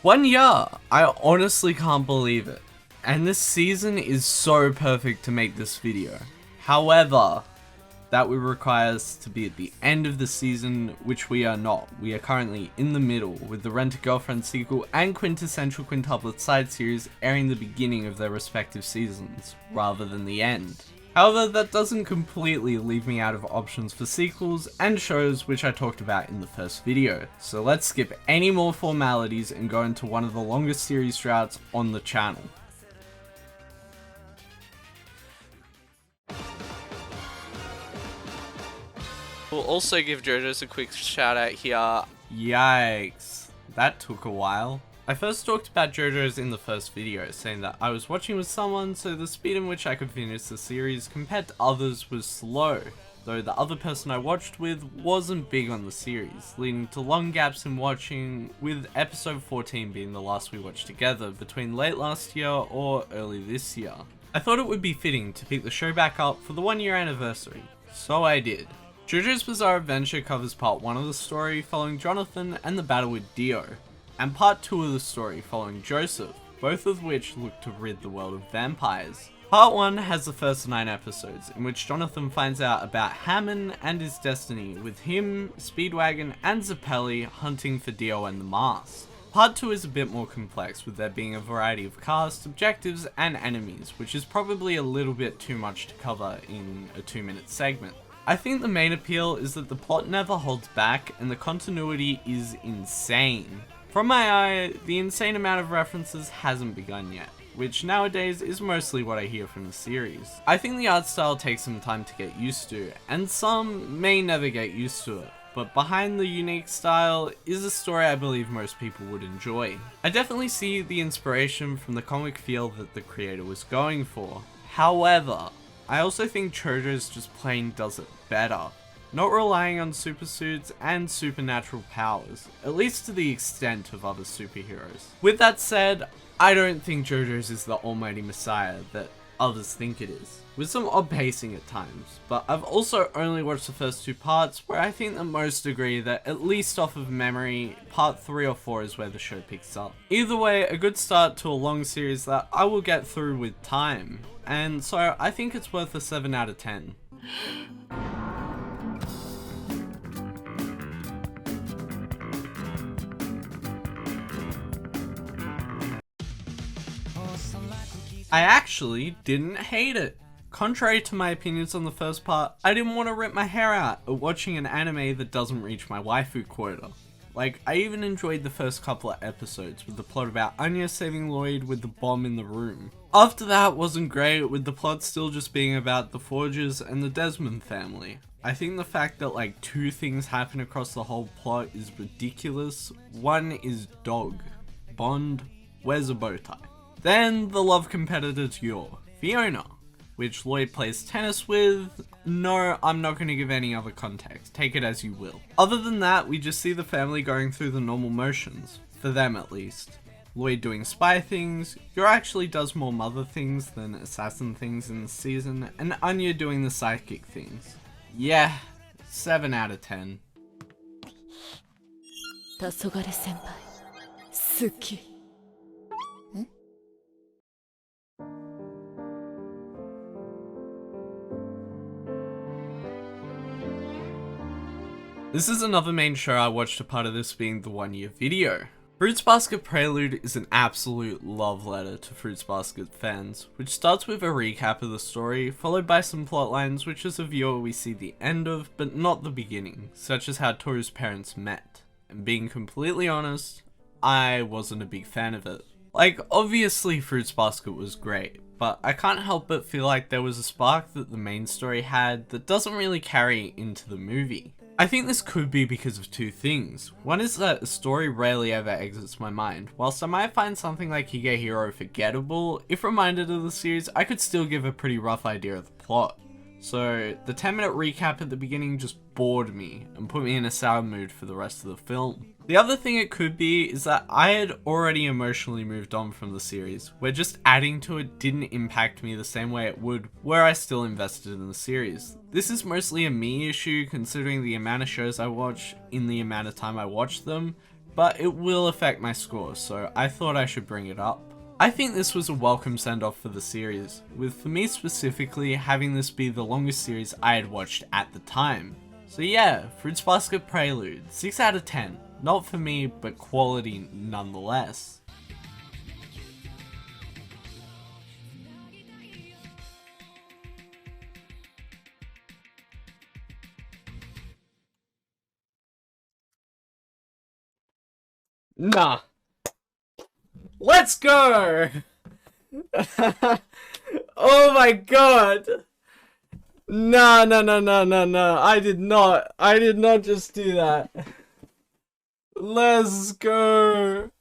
1 year! I honestly can't believe it. And this season is so perfect to make this video. However, that would require us to be at the end of the season, which we are not. We are currently in the middle, with the Rent-A-Girlfriend sequel and quintessential quintuplet side series airing the beginning of their respective seasons, rather than the end. However, that doesn't completely leave me out of options for sequels and shows which I talked about in the first video. So let's skip any more formalities and go into one of the longest series droughts on the channel. We'll also give Jojo's a quick shout out here. Yikes, that took a while. I first talked about Jojo's in the first video, saying that I was watching with someone, so the speed in which I could finish the series compared to others was slow, though the other person I watched with wasn't big on the series, leading to long gaps in watching, with episode 14 being the last we watched together between late last year or early this year. I thought it would be fitting to pick the show back up for the 1 year anniversary, so I did. Jojo's Bizarre Adventure covers part 1 of the story following Jonathan and the battle with Dio, and part 2 of the story following Joseph, both of which look to rid the world of vampires. Part 1 has the first 9 episodes, in which Jonathan finds out about Hammond and his destiny, with him, Speedwagon, and Zappelli hunting for Dio and the Mask. Part 2 is a bit more complex, with there being a variety of casts, objectives, and enemies, which is probably a little bit too much to cover in a 2-minute segment. I think the main appeal is that the plot never holds back and the continuity is insane. From my eye, the insane amount of references hasn't begun yet, which nowadays is mostly what I hear from the series. I think the art style takes some time to get used to, and some may never get used to it, but behind the unique style is a story I believe most people would enjoy. I definitely see the inspiration from the comic feel that the creator was going for. However, I also think Jojo's just plain does it better, not relying on super suits and supernatural powers, at least to the extent of other superheroes. With that said, I don't think Jojo's is the almighty messiah that others think it is, with some odd pacing at times, but I've also only watched the first 2 parts, where I think that most agree that, at least off of memory, part 3 or 4 is where the show picks up. Either way, a good start to a long series that I will get through with time, and so I think it's worth a 7 out of 10. I actually didn't hate it. Contrary to my opinions on the first part, I didn't want to rip my hair out at watching an anime that doesn't reach my waifu quota. Like, I even enjoyed the first couple of episodes with the plot about Anya saving Lloyd with the bomb in the room. After that wasn't great, with the plot still just being about the Forgers and the Desmond family. I think the fact that like 2 things happen across the whole plot is ridiculous. One is Dog. Bond, wears a bow tie. Then the love competitor to Yor, Fiona, which Lloyd plays tennis with. No, I'm not going to give any other context, take it as you will. Other than that, we just see the family going through the normal motions, for them at least. Lloyd doing spy things, Yor actually does more mother things than assassin things in the season, and Anya doing the psychic things. Yeah, 7 out of 10. 黄昏先輩好き。 This is another main show I watched, a part of this being the 1 year video. Fruits Basket Prelude is an absolute love letter to Fruits Basket fans, which starts with a recap of the story, followed by some plot lines which as a viewer we see the end of, but not the beginning, such as how Toru's parents met. And being completely honest, I wasn't a big fan of it. Like, obviously Fruits Basket was great, but I can't help but feel like there was a spark that the main story had that doesn't really carry into the movie. I think this could be because of 2 things. One is that the story rarely ever exits my mind. Whilst I might find something like Higehiro forgettable, if reminded of the series, I could still give a pretty rough idea of the plot. So the 10-minute recap at the beginning just bored me and put me in a sour mood for the rest of the film. The other thing it could be is that I had already emotionally moved on from the series, where just adding to it didn't impact me the same way it would were I still invested in the series. This is mostly a me issue considering the amount of shows I watch in the amount of time I watch them, but it will affect my score, so I thought I should bring it up. I think this was a welcome send-off for the series, with for me specifically having this be the longest series I had watched at the time. So yeah, Fruits Basket Prelude, 6 out of 10. Not for me, but quality nonetheless. Nah. Let's go! Oh my god! No, no, no, no, no, no. I did not just do that. Let's go!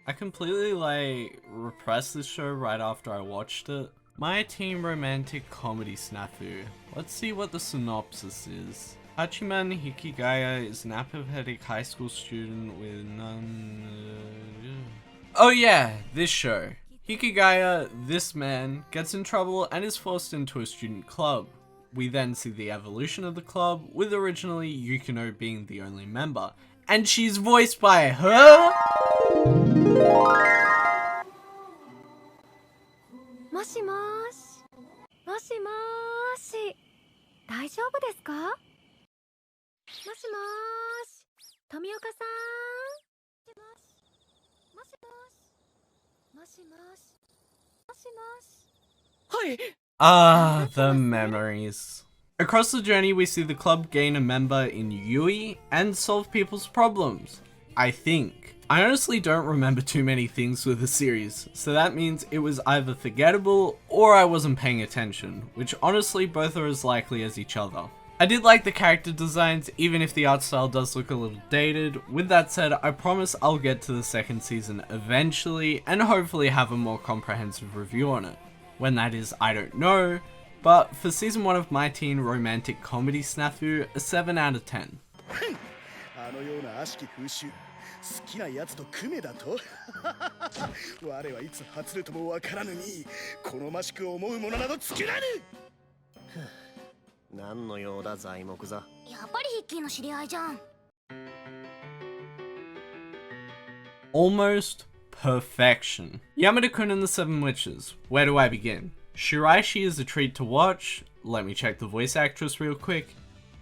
I completely, repressed this show right after I watched it. My teen romantic comedy snafu. Let's see what the synopsis is. Hachiman Hikigaya is an apathetic high school student with none... Oh yeah, this show. Hikigaya, this man, gets in trouble and is forced into a student club. We then see the evolution of the club, with originally Yukino being the only member. And she's voiced by her? Moshi moshi. Moshi moshi. 大丈夫ですか? もしもーし、富岡さん。もしもし。もしもし。もしもし。はい。Ah, the memories. Across the journey, we see the club gain a member in Yui and solve people's problems. I think. I honestly don't remember too many things with the series, so that means it was either forgettable or I wasn't paying attention, which honestly both are as likely as each other. I did like the character designs, even if the art style does look a little dated. With that said, I promise I'll get to the second season eventually, and hopefully have a more comprehensive review on it. When that is, I don't know, but for season 1 of my teen romantic comedy snafu, a 7 out of 10. 好きなやつと組めだと我はいつ外れともわからぬに好ましく思うものなどつけられぬ何の用だ材木座やっぱりヒッキーの知り合いじゃん Almost perfection. Yamada-kun and the Seven Witches. Where do I begin? Shiraishi is a treat to watch. Let me check the voice actress real quick.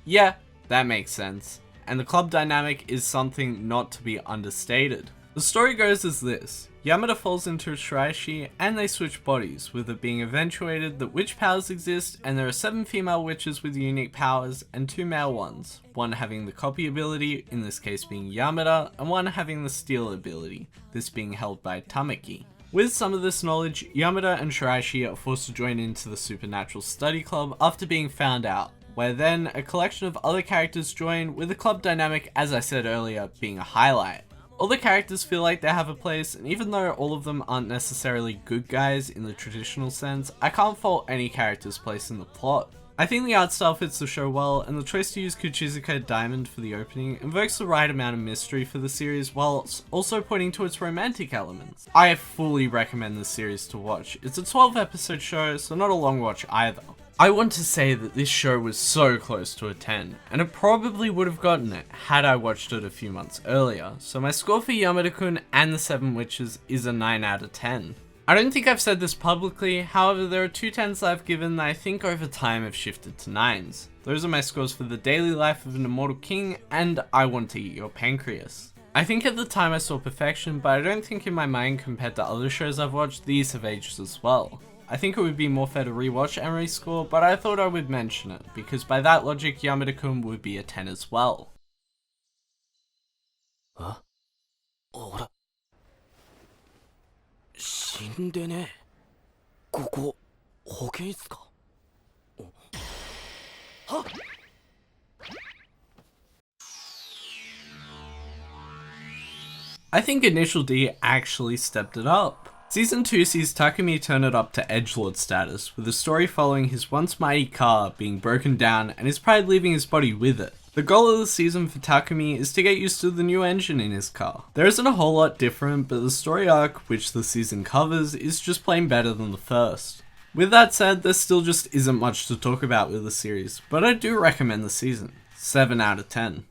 Yeah, that makes sense. And the club dynamic is something not to be understated. The story goes as this. Yamada falls into Shiraishi and they switch bodies, with it being eventuated that witch powers exist and there are 7 female witches with unique powers and 2 male ones, one having the copy ability, in this case being Yamada, and one having the steal ability, this being held by Tamaki. With some of this knowledge, Yamada and Shiraishi are forced to join into the Supernatural Study Club after being found out, where then a collection of other characters join, with the club dynamic, as I said earlier, being a highlight. All the characters feel like they have a place, and even though all of them aren't necessarily good guys in the traditional sense, I can't fault any character's place in the plot. I think the art style fits the show well, and the choice to use Kuchizuka Diamond for the opening invokes the right amount of mystery for the series, whilst also pointing to its romantic elements. I fully recommend this series to watch. It's a 12 episode show, so not a long watch either. I want to say that this show was so close to a 10, and it probably would have gotten it had I watched it a few months earlier, so my score for Yamada-kun and the Seven Witches is a 9 out of 10. I don't think I've said this publicly, however there are 2 10s that I've given that I think over time have shifted to 9s. Those are my scores for The Daily Life of an Immortal King and I Want to Eat Your Pancreas. I think at the time I saw perfection, but I don't think in my mind compared to other shows I've watched, these have aged as well. I think it would be more fair to rewatch and rescore, but I thought I would mention it, because by that logic, Yamada-kun would be a 10 as well. Huh? Ora. 死んでね。ここ、保健室か。はっ。I think Initial D actually stepped it up. Season 2 sees Takumi turn it up to edgelord status, with the story following his once mighty car being broken down and his pride leaving his body with it. The goal of the season for Takumi is to get used to the new engine in his car. There isn't a whole lot different, but the story arc, which the season covers, is just plain better than the first. With that said, there still just isn't much to talk about with the series, but I do recommend the season. 7 out of 10.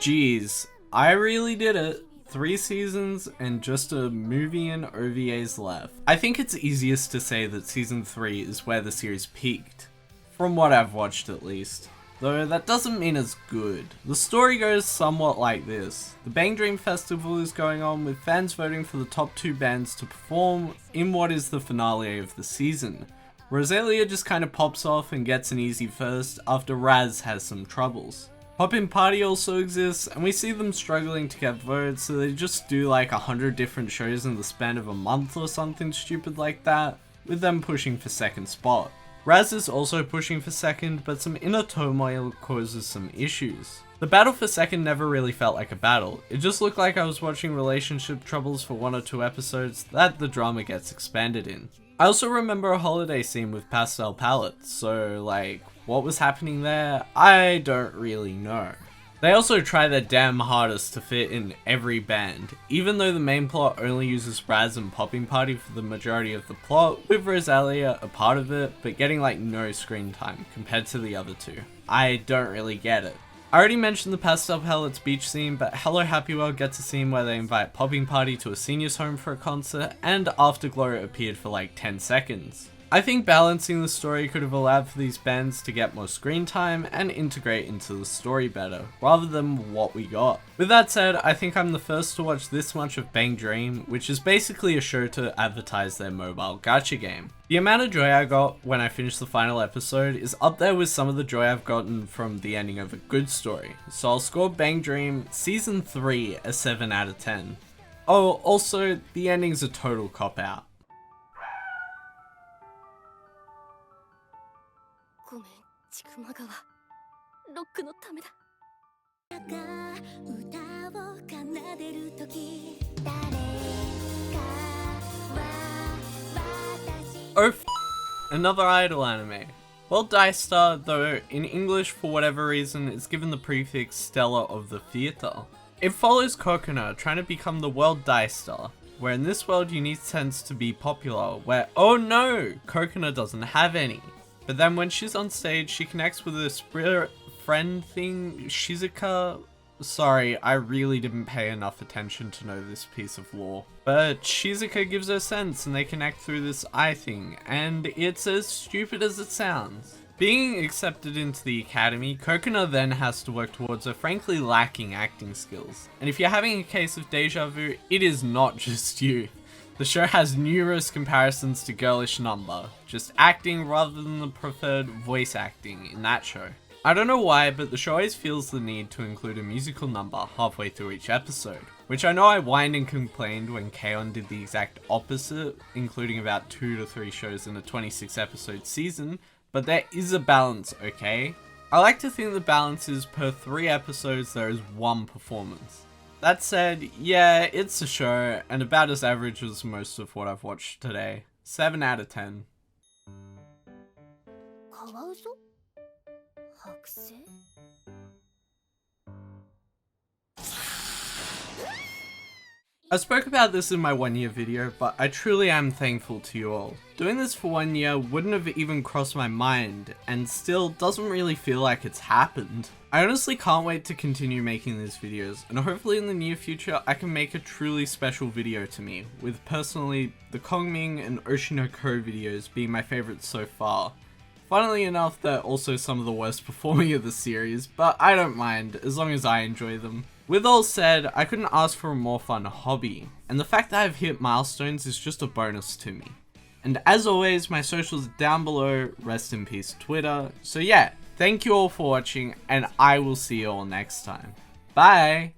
Geez, I really did it. 3 seasons and just a movie and OVAs left. I think it's easiest to say that season 3 is where the series peaked. From what I've watched at least. Though that doesn't mean it's good. The story goes somewhat like this. The Bang Dream Festival is going on with fans voting for the top 2 bands to perform in what is the finale of the season. Rosalia just kind of pops off and gets an easy first after Raz has some troubles. Poppin' Party also exists, and we see them struggling to get votes, so they just do like 100 different shows in the span of a month or something stupid like that, with them pushing for second spot. Raz is also pushing for second, but some inner turmoil causes some issues. The battle for second never really felt like a battle, it just looked like I was watching relationship troubles for 1 or 2 episodes that the drama gets expanded in. I also remember a holiday scene with pastel palettes, so like, what was happening there? I don't really know. They also try their damn hardest to fit in every band, even though the main plot only uses Raz and Poppin' Party for the majority of the plot, with Rosalia a part of it, but getting like no screen time compared to the other 2. I don't really get it. I already mentioned the pastel palettes beach scene, but Hello Happy World gets a scene where they invite Poppin' Party to a seniors home for a concert, and Afterglow appeared for like 10 seconds. I think balancing the story could have allowed for these bands to get more screen time and integrate into the story better, rather than what we got. With that said, I think I'm the first to watch this much of Bang Dream, which is basically a show to advertise their mobile gacha game. The amount of joy I got when I finished the final episode is up there with some of the joy I've gotten from the ending of a good story, so I'll score Bang Dream Season 3 a 7 out of 10. Oh, also, the ending's a total cop-out. ごめん、ちくま川。ロックのためだ。歌を奏でるとき、誰かは私。Oh, another idol anime. Well, Dai Star, though, in English for whatever reason, is given the prefix Stellar of the Theatre. It follows Kokona trying to become the world Dai Star, where in this world you need sense to be popular, where, oh no, Kokona doesn't have any. But then when she's on stage, she connects with a spirit friend thing, Shizuka. Sorry, I really didn't pay enough attention to know this piece of lore. But Shizuka gives her sense and they connect through this eye thing, and it's as stupid as it sounds. Being accepted into the academy, Kokona then has to work towards her frankly lacking acting skills. And if you're having a case of deja vu, it is not just you. The show has numerous comparisons to Girlish Number, just acting rather than the preferred voice acting in that show. I don't know why, but the show always feels the need to include a musical number halfway through each episode, which I know I whined and complained when K-On! Did the exact opposite, including about 2 to 3 shows in a 26 episode season, but there is a balance, okay? I like to think the balance is per 3 episodes there is 1 performance. That said, yeah, it's a show, and about as average as most of what I've watched today. 7 out of 10. カワウソ？剥製？ I spoke about this in my 1 year video, but I truly am thankful to you all. Doing this for 1 year wouldn't have even crossed my mind, and still doesn't really feel like it's happened. I honestly can't wait to continue making these videos, and hopefully in the near future I can make a truly special video to me, with personally the Kongming and Oshinoko videos being my favourites so far. Funnily enough, they're also some of the worst performing of the series, but I don't mind, as long as I enjoy them. With all said, I couldn't ask for a more fun hobby, and the fact that I've hit milestones is just a bonus to me. And as always, my socials are down below, rest in peace Twitter, so yeah, thank you all for watching, and I will see you all next time. Bye!